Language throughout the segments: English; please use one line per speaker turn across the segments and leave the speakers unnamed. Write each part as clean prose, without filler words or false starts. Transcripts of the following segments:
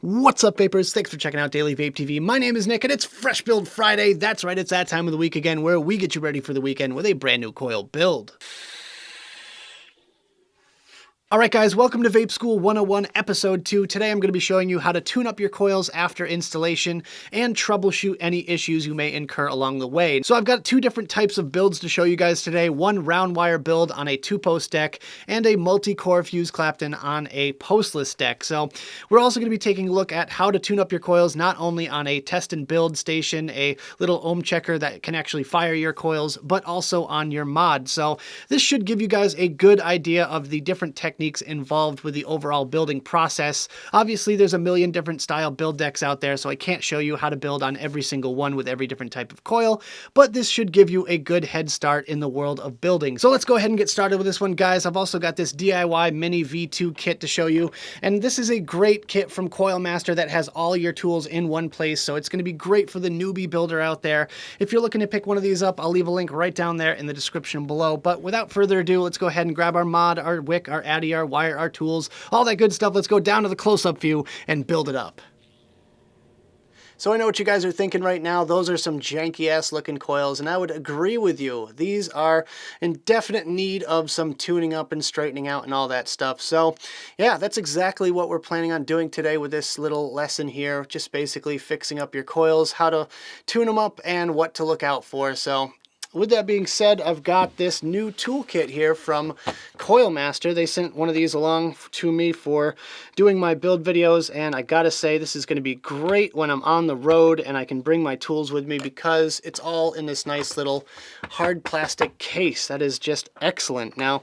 What's up, vapors? Thanks for checking out Daily Vape TV. My name is Nick, and it's Fresh Build Friday. That's right, it's that time of the week again where we get you ready for the weekend with a brand new coil build. Alright guys, welcome to Vape School 101 Episode 2. Today I'm going to be showing you how to tune up your coils after installation and troubleshoot any issues you may incur along the way. So I've got two different types of builds to show you guys today. One round wire build on a 2-post deck and a multi-core fuse Clapton on a postless deck. So we're also going to be taking a look at how to tune up your coils not only on a test and build station, a little ohm checker that can actually fire your coils, but also on your mod. So this should give you guys a good idea of the different techniques involved with the overall building process. Obviously, there's a million different style build decks out there, so I can't show you how to build on every single one with every different type of coil, but this should give you a good head start in the world of building. So let's go ahead and get started with this one, guys. I've also got this DIY Mini V2 kit to show you, and this is a great kit from Coil Master that has all your tools in one place, so it's going to be great for the newbie builder out there. If you're looking to pick one of these up, I'll leave a link right down there in the description below. But without further ado, let's go ahead and grab our mod, our wick, our addy, our wire, our tools, all that good stuff. Let's go down to the close-up view and build it up. So I know what you guys are thinking right now. Those are some janky-ass looking coils, and I would agree with you. These are in definite need of some tuning up and straightening out and all that stuff. So yeah, that's exactly what we're planning on doing today with this little lesson here. Just basically fixing up your coils, how to tune them up, and what to look out for. So with that being said, I've got this new toolkit here from Coil Master. They sent one of these along to me for doing my build videos, and I gotta say this is going to be great when I'm on the road and I can bring my tools with me because it's all in this nice little hard plastic case. That is just excellent. Now,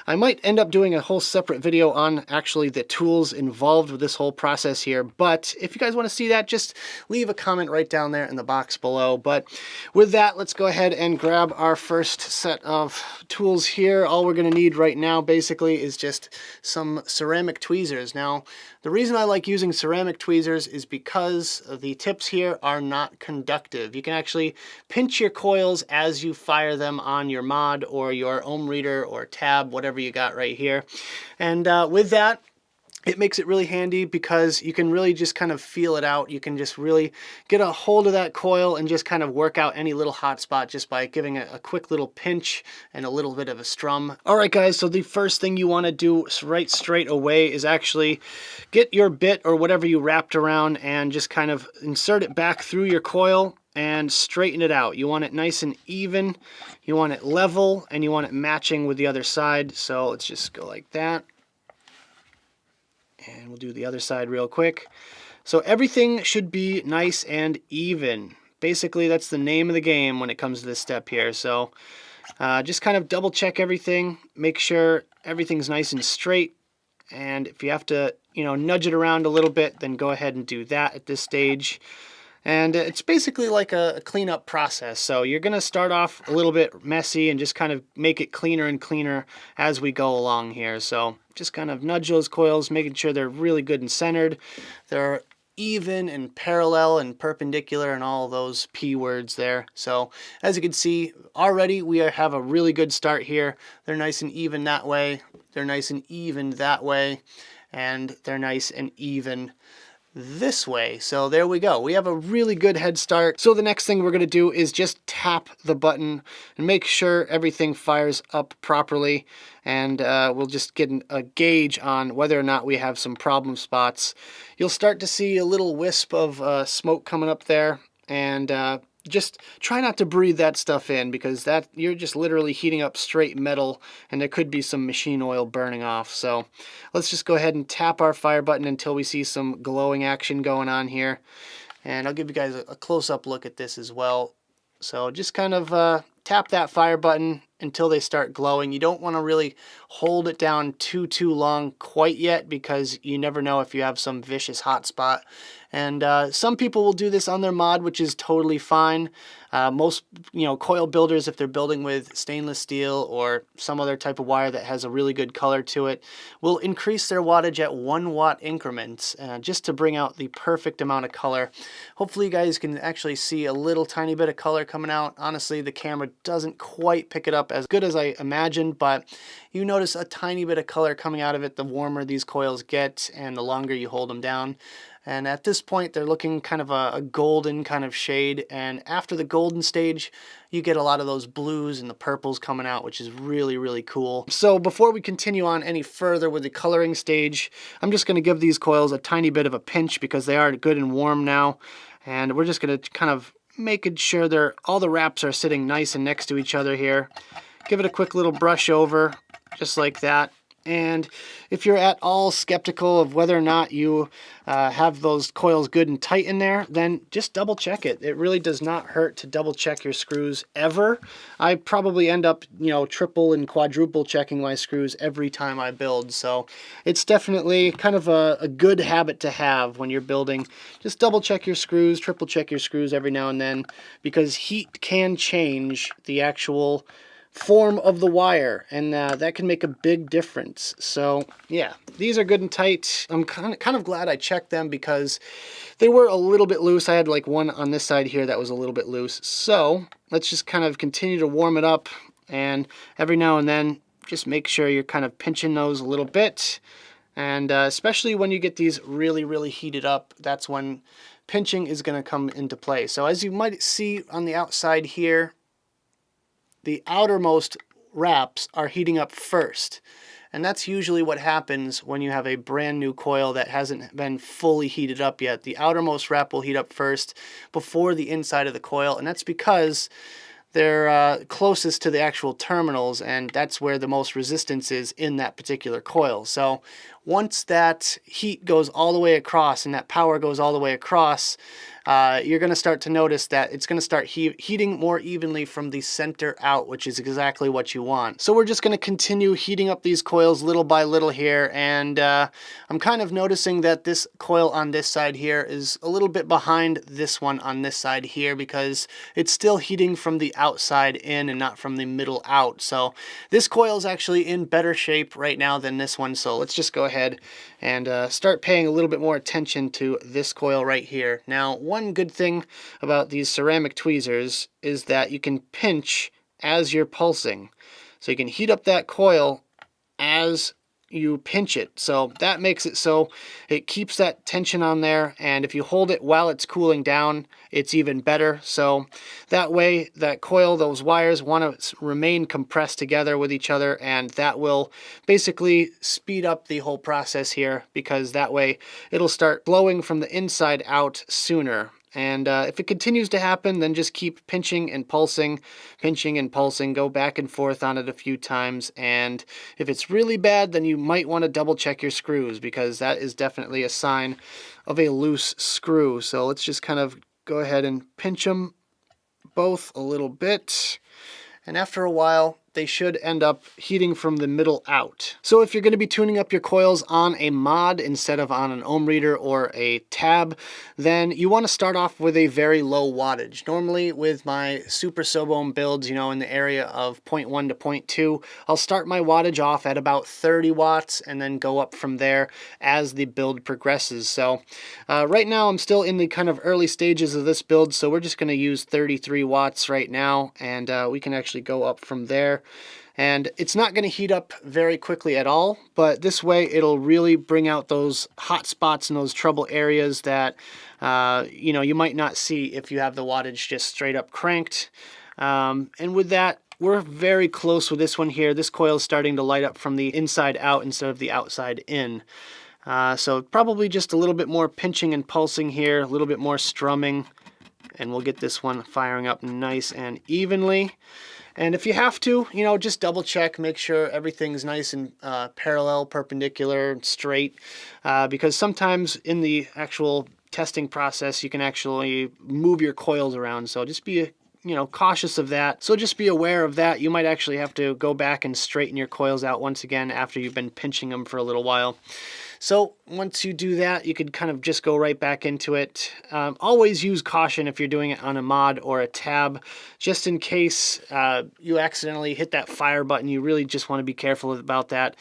I might end up doing a whole separate video on actually the tools involved with this whole process here, but if you guys want to see that, just leave a comment right down there in the box below. But with that, let's go ahead and grab our first set of tools here. All we're going to need right now basically is just some ceramic tweezers. Now, the reason I like using ceramic tweezers is because the tips here are not conductive. You can actually pinch your coils as you fire them on your mod or your ohm reader or tab, whatever you got right here. And with that, it makes it really handy because you can really just kind of feel it out. You can just really get a hold of that coil and just kind of work out any little hot spot just by giving it a quick little pinch and a little bit of a strum. All right, guys, so the first thing you want to do right straight away is actually get your bit or whatever you wrapped around and just kind of insert it back through your coil and straighten it out. You want it nice and even, you want it level, and you want it matching with the other side. So let's just go like that. And we'll do the other side real quick. So everything should be nice and even. Basically, that's the name of the game when it comes to this step here. So just kind of double check everything. Make sure everything's nice and straight. And if you have to, nudge it around a little bit, then go ahead and do that at this stage. And it's basically like a cleanup process. So you're going to start off a little bit messy and just kind of make it cleaner and cleaner as we go along here. So just kind of nudge those coils, making sure they're really good and centered. They're even and parallel and perpendicular and all those P words there. So as you can see, already we have a really good start here. They're nice and even that way. They're nice and even that way. And they're nice and even this way. So there we go. We have a really good head start. So the next thing we're going to do is just tap the button and make sure everything fires up properly. And we'll just get a gauge on whether or not we have some problem spots. You'll start to see a little wisp of smoke coming up there. And just try not to breathe that stuff in because you're just literally heating up straight metal and there could be some machine oil burning off. So let's just go ahead and tap our fire button until we see some glowing action going on here. And I'll give you guys a close-up look at this as well. So just kind of tap that fire button until they start glowing. You don't want to really hold it down too long quite yet because you never know if you have some vicious hot spot. And some people will do this on their mod, which is totally fine. Most coil builders, if they're building with stainless steel or some other type of wire that has a really good color to it, will increase their wattage at 1 watt increments just to bring out the perfect amount of color. Hopefully you guys can actually see a little tiny bit of color coming out. Honestly, the camera doesn't quite pick it up up as good as I imagined, but you notice a tiny bit of color coming out of it the warmer these coils get and the longer you hold them down. And at this point, they're looking kind of a golden kind of shade. And after the golden stage, you get a lot of those blues and the purples coming out, which is really, really cool. So before we continue on any further with the coloring stage, I'm just going to give these coils a tiny bit of a pinch because they are good and warm now. And we're just going to kind of making sure all the wraps are sitting nice and next to each other here. Give it a quick little brush over, just like that. And if you're at all skeptical of whether or not you have those coils good and tight in there, then just double check it. It really does not hurt to double check your screws ever. I probably end up, triple and quadruple checking my screws every time I build. So it's definitely kind of a good habit to have when you're building. Just double check your screws, triple check your screws every now and then, because heat can change the actual form of the wire, and that can make a big difference. So yeah, these are good and tight. I'm kind of glad I checked them because they were a little bit loose. I had like one on this side here that was a little bit loose. So let's just kind of continue to warm it up, and every now and then just make sure you're kind of pinching those a little bit. And especially when you get these really, really heated up, that's when pinching is going to come into play. So as you might see on the outside here, the outermost wraps are heating up first. And that's usually what happens when you have a brand new coil that hasn't been fully heated up yet. The outermost wrap will heat up first before the inside of the coil, and that's because they're closest to the actual terminals, and that's where the most resistance is in that particular coil. So once that heat goes all the way across and that power goes all the way across, you're going to start to notice that it's going to start heating more evenly from the center out, which is exactly what you want. So we're just going to continue heating up these coils little by little here, and I'm kind of noticing that this coil on this side here is a little bit behind this one on this side here because it's still heating from the outside in and not from the middle out. So this coil is actually in better shape right now than this one, so let's just go ahead and start paying a little bit more attention to this coil right here. Now, one good thing about these ceramic tweezers is that you can pinch as you're pulsing. So you can heat up that coil as you pinch it. So that makes it so it keeps that tension on there, and if you hold it while it's cooling down, it's even better. So that way that coil, those wires want to remain compressed together with each other, and that will basically speed up the whole process here, because that way it'll start blowing from the inside out sooner. And if it continues to happen, then just keep pinching and pulsing, go back and forth on it a few times. And if it's really bad, then you might want to double check your screws, because that is definitely a sign of a loose screw. So let's just kind of go ahead and pinch them both a little bit. And after a while, they should end up heating from the middle out. So if you're going to be tuning up your coils on a mod instead of on an ohm reader or a tab, then you want to start off with a very low wattage. Normally with my super sub-ohm builds, in the area of 0.1 to 0.2, I'll start my wattage off at about 30 watts and then go up from there as the build progresses. So right now I'm still in the kind of early stages of this build, so we're just going to use 33 watts right now, and we can actually go up from there. And it's not going to heat up very quickly at all, but this way it'll really bring out those hot spots and those trouble areas that you might not see if you have the wattage just straight up cranked. And with that, we're very close with this one here. This coil is starting to light up from the inside out instead of the outside in. So probably just a little bit more pinching and pulsing here, a little bit more strumming, and we'll get this one firing up nice and evenly. And if you have to, just double check, make sure everything's nice and parallel, perpendicular, straight, because sometimes in the actual testing process, you can actually move your coils around. So just be cautious of that. So just be aware of that. You might actually have to go back and straighten your coils out once again after you've been pinching them for a little while. So once you do that, you could kind of just go right back into it. Always use caution if you're doing it on a mod or a tab, just in case you accidentally hit that fire button. You really just want to be careful about that.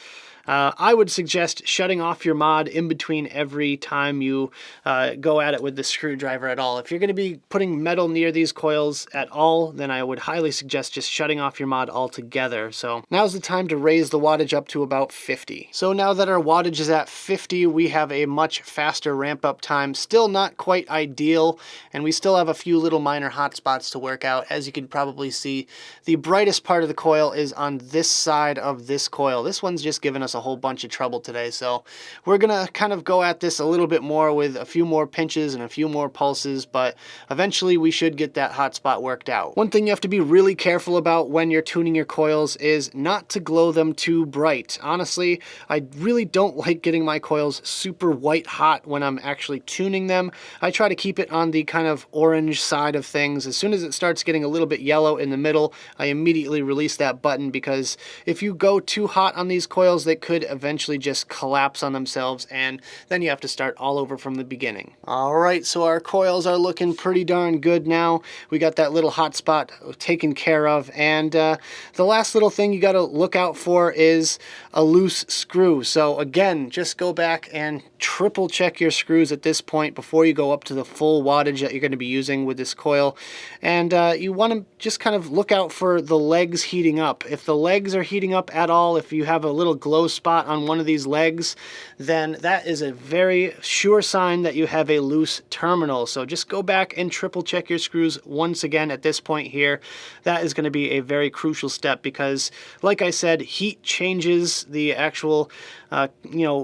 I would suggest shutting off your mod in between every time you go at it with the screwdriver at all. If you're going to be putting metal near these coils at all, then I would highly suggest just shutting off your mod altogether. So now's the time to raise the wattage up to about 50. So now that our wattage is at 50, we have a much faster ramp up time. Still not quite ideal, and we still have a few little minor hot spots to work out. As you can probably see, the brightest part of the coil is on this side of this coil. This one's just given us a whole bunch of trouble today, so we're gonna kind of go at this a little bit more with a few more pinches and a few more pulses, but eventually we should get that hot spot worked out. One thing you have to be really careful about when you're tuning your coils is not to glow them too bright. Honestly, I really don't like getting my coils super white hot when I'm actually tuning them. I try to keep it on the kind of orange side of things. As soon as it starts getting a little bit yellow in the middle, I immediately release that button, because if you go too hot on these coils, they could eventually just collapse on themselves, and then you have to start all over from the beginning. All right, so our coils are looking pretty darn good now. We got that little hot spot taken care of, and the last little thing you got to look out for is a loose screw. So again, just go back and triple check your screws at this point before you go up to the full wattage that you're going to be using with this coil. And you want to just kind of look out for the legs heating up. If the legs are heating up at all, if you have a little glow spot on one of these legs, then that is a very sure sign that you have a loose terminal. So just go back and triple check your screws once again at this point here. That is going to be a very crucial step, because like I said, heat changes the actual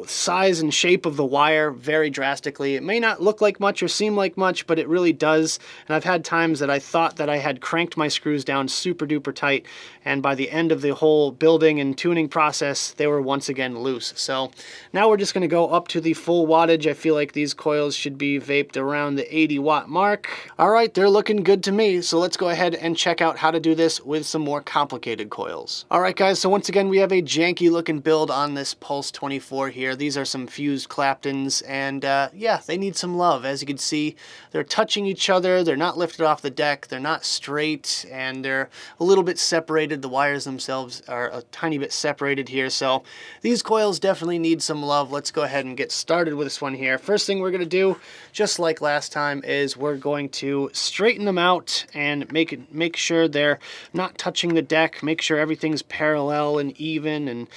size and shape of the wire very drastically. It may not look like much or seem like much, but it really does. And I've had times that I thought that I had cranked my screws down super duper tight, and by the end of the whole building and tuning process, they were once again loose. So now we're just going to go up to the full wattage. I feel like these coils should be vaped around the 80 watt mark. All right, they're looking good to me. So let's go ahead and check out how to do this with some more complicated coils. All right, guys, so once again, we have a janky looking build on this Pulse 24 here. These are some fused Claptons, and yeah, they need some love. As you can see, they're touching each other. They're not lifted off the deck. They're not straight, and they're a little bit separated. The wires themselves are a tiny bit separated here. So these coils definitely need some love. Let's go ahead and get started with this one here. First thing we're going to do, just like last time, is we're going to straighten them out and make sure they're not touching the deck. Make sure everything's parallel and even, and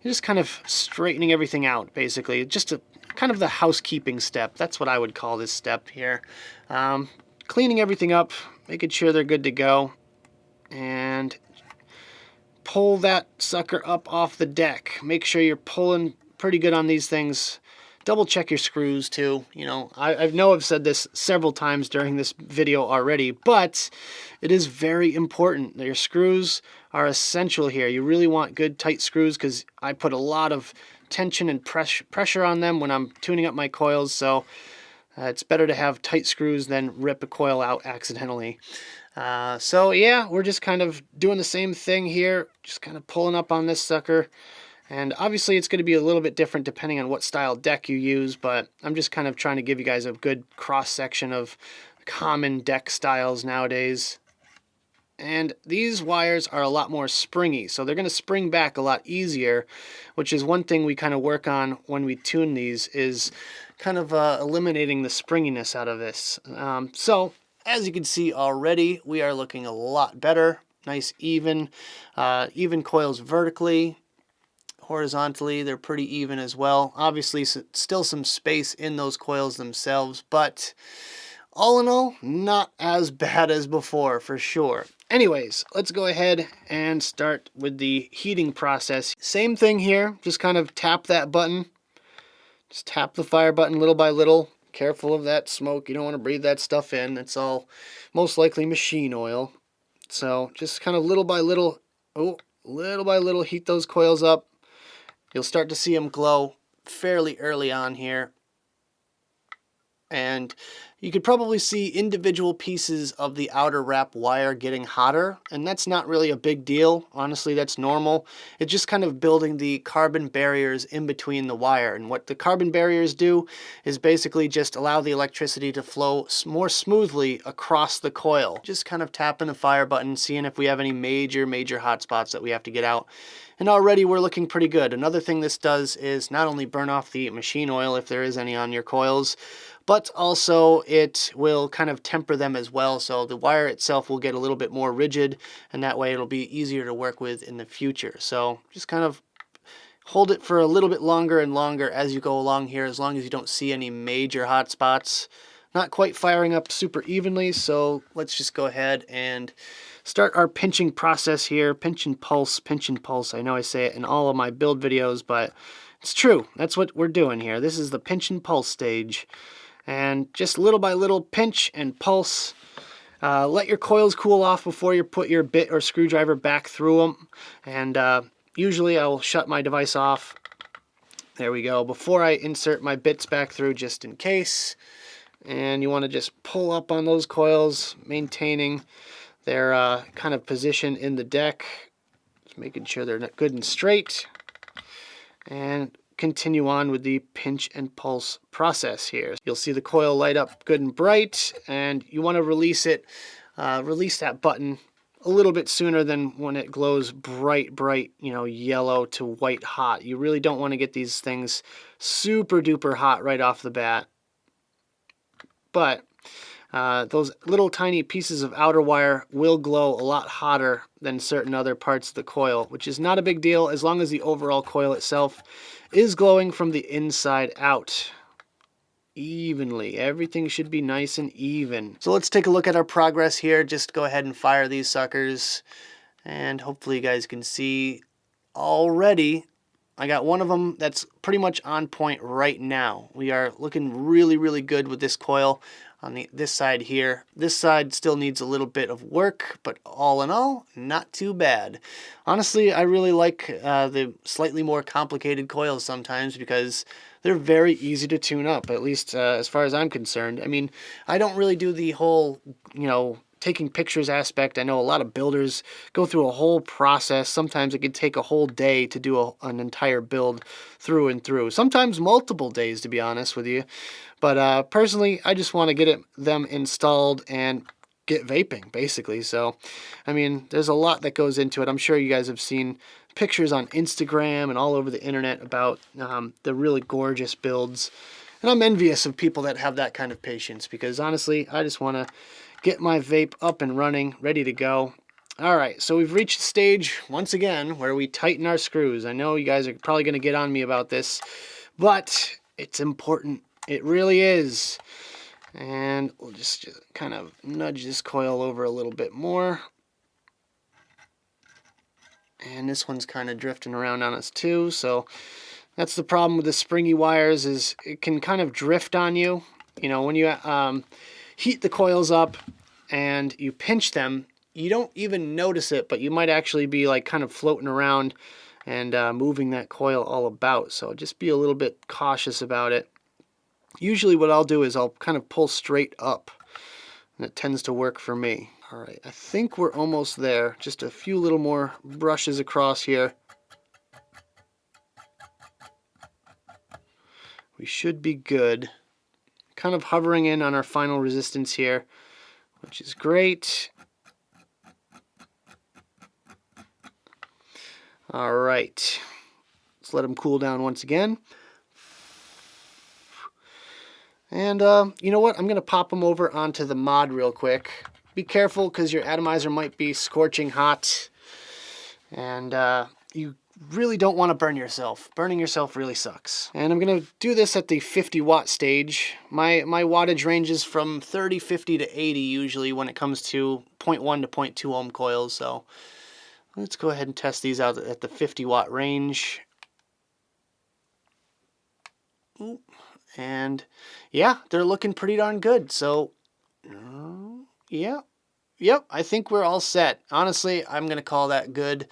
just kind of straightening everything out, basically. Just a kind of the housekeeping step. That's what I would call this step here. Cleaning everything up, making sure they're good to go, and pull that sucker up off the deck. Make sure you're pulling pretty good on these things. Double check your screws too. You know, I know I've said this several times during this video already, but it is very important. Your screws are essential here. You really want good tight screws, because I put a lot of tension and pressure on them when I'm tuning up my coils, so it's better to have tight screws than rip a coil out accidentally. So yeah, we're just kind of doing the same thing here, just kind of pulling up on this sucker. And obviously it's going to be a little bit different depending on what style deck you use, but I'm just kind of trying to give you guys a good cross-section of common deck styles nowadays. And these wires are a lot more springy, so they're going to spring back a lot easier, which is one thing we kind of work on when we tune these, is kind of eliminating the springiness out of this. So as you can see already, we are looking a lot better. Nice even coils vertically. Horizontally, they're pretty even as well. Obviously, still some space in those coils themselves, but all in all, not as bad as before, for sure. Anyways, let's go ahead and start with the heating process. Same thing here, just kind of tap that button. Just tap the fire button little by little. Careful of that smoke. You don't want to breathe that stuff in. It's all most likely machine oil. So just kind of little by little, heat those coils up. You'll start to see them glow fairly early on here. And You could probably see individual pieces of the outer wrap wire getting hotter, and that's not really a big deal. Honestly, that's normal. It's just kind of building the carbon barriers in between the wire. And what the carbon barriers do is basically just allow the electricity to flow more smoothly across the coil. Just kind of tapping the fire button, seeing if we have any major hot spots that we have to get out. And already we're looking pretty good. Another thing this does is not only burn off the machine oil if there is any on your coils, but also it will kind of temper them as well, so the wire itself will get a little bit more rigid, and that way it'll be easier to work with in the future. So just kind of hold it for a little bit longer and longer as you go along here, as long as you don't see any major hot spots. Not quite firing up super evenly, so let's just go ahead and start our pinching process here. Pinch and pulse, pinch and pulse. I know I say it in all of my build videos, but it's true. That's what we're doing here. This is the pinch and pulse stage. And just little by little, pinch and pulse. Let your coils cool off before you put your bit or screwdriver back through them. And usually I'll shut my device off. There we go. Before I insert my bits back through, just in case. And you want to just pull up on those coils, maintaining their kind of position in the deck. Just making sure they're good and straight. And continue on with the pinch and pulse process here. You'll see the coil light up good and bright, and you want to release it, release that button a little bit sooner than when it glows bright, yellow to white hot. You really don't want to get these things super duper hot right off the bat. But those little tiny pieces of outer wire will glow a lot hotter than certain other parts of the coil, which is not a big deal as long as the overall coil itself is glowing from the inside out evenly. Everything should be nice and even. So let's take a look at our progress here. Just go ahead and fire these suckers, and hopefully you guys can see already I got one of them that's pretty much on point right now. We are looking really good with this coil on this side here. This side still needs a little bit of work, but all in all, not too bad. Honestly, I really like the slightly more complicated coils sometimes because they're very easy to tune up, at least as far as I'm concerned. I mean, I don't really do the whole, taking pictures aspect. I know a lot of builders go through a whole process. Sometimes it could take a whole day to do an entire build through and through. Sometimes multiple days, to be honest with you. But personally, I just want to get them installed and get vaping, basically. So, I mean, there's a lot that goes into it. I'm sure you guys have seen pictures on Instagram and all over the internet about the really gorgeous builds. And I'm envious of people that have that kind of patience because, honestly, I just want to get my vape up and running, ready to go. All right, so we've reached the stage, once again, where we tighten our screws. I know you guys are probably going to get on me about this, but it's important. It really is. And we'll just kind of nudge this coil over a little bit more. And this one's kind of drifting around on us too, so that's the problem with the springy wires, is it can kind of drift on you. When you heat the coils up and you pinch them, you don't even notice it, but you might actually be like kind of floating around and moving that coil all about. So just be a little bit cautious about it. Usually what I'll do is I'll kind of pull straight up, and it tends to work for me. All right, I think we're almost there. Just a few little more brushes across here. We should be good. Kind of hovering in on our final resistance here, which is great. All right, let's let them cool down once again. And you know what? I'm going to pop them over onto the mod real quick. Be careful because your atomizer might be scorching hot. And you really don't want to burn yourself. Burning yourself really sucks. And I'm going to do this at the 50 watt stage. My wattage ranges from 30, 50 to 80 usually when it comes to 0.1 to 0.2 ohm coils. So let's go ahead and test these out at the 50 watt range. Ooh. And yeah, they're looking pretty darn good. So yeah, Yep, I think we're all set. Honestly, I'm going to call that good.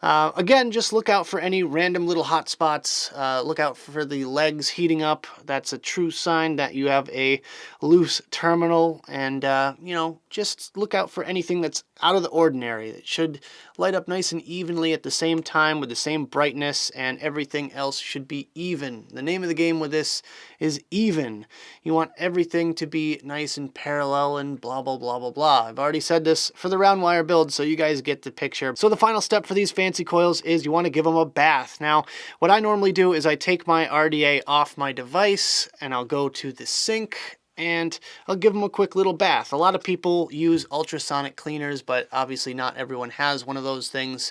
Again, just look out for any random little hot spots. Look out for the legs heating up. That's a true sign that you have a loose terminal. And, you know, just look out for anything that's out of the ordinary. It should light up nice and evenly at the same time with the same brightness, and everything else should be even. The name of the game with this is even. You want everything to be nice and parallel and blah, blah, blah, blah, blah. I've already said this for the round wire build, so you guys get the picture. So the final step for these fancy coils is you want to give them a bath. Now, what I normally do is I take my RDA off my device and I'll go to the sink and I'll give them a quick little bath. A lot of people use ultrasonic cleaners, but obviously not everyone has one of those things.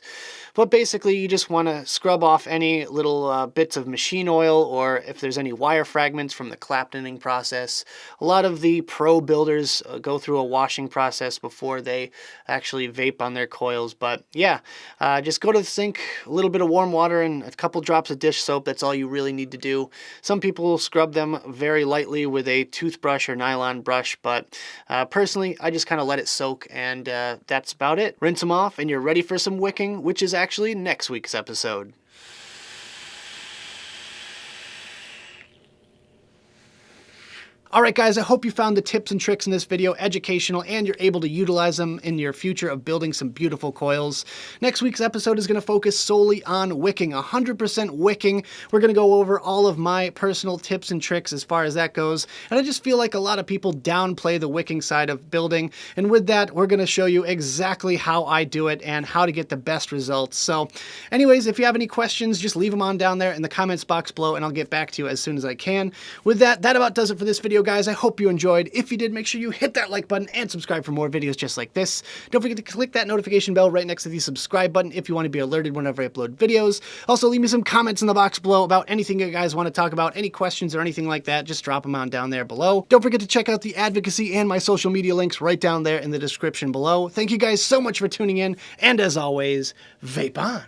But basically, you just want to scrub off any little bits of machine oil, or if there's any wire fragments from the Claptoning process. A lot of the pro builders go through a washing process before they actually vape on their coils. But yeah, just go to the sink, a little bit of warm water, and a couple drops of dish soap. That's all you really need to do. Some people scrub them very lightly with a toothbrush or nylon brush, but personally I just kind of let it soak, and that's about it. Rinse them off and you're ready for some wicking, which is actually next week's episode. Alright guys, I hope you found the tips and tricks in this video educational and you're able to utilize them in your future of building some beautiful coils. Next week's episode is going to focus solely on wicking, 100% wicking. We're going to go over all of my personal tips and tricks as far as that goes. And I just feel like a lot of people downplay the wicking side of building. And with that, we're going to show you exactly how I do it and how to get the best results. So anyways, if you have any questions, just leave them on down there in the comments box below and I'll get back to you as soon as I can. With that, that about does it for this video, guys. I hope you enjoyed. If you did, make sure you hit that like button and subscribe for more videos just like this. Don't forget to click that notification bell right next to the subscribe button if you want to be alerted whenever I upload videos. Also, leave me some comments in the box below about anything you guys want to talk about, any questions or anything like that. Just drop them on down there below. Don't forget to check out the advocacy and my social media links right down there in the description below. Thank you guys so much for tuning in, and as always, vape on.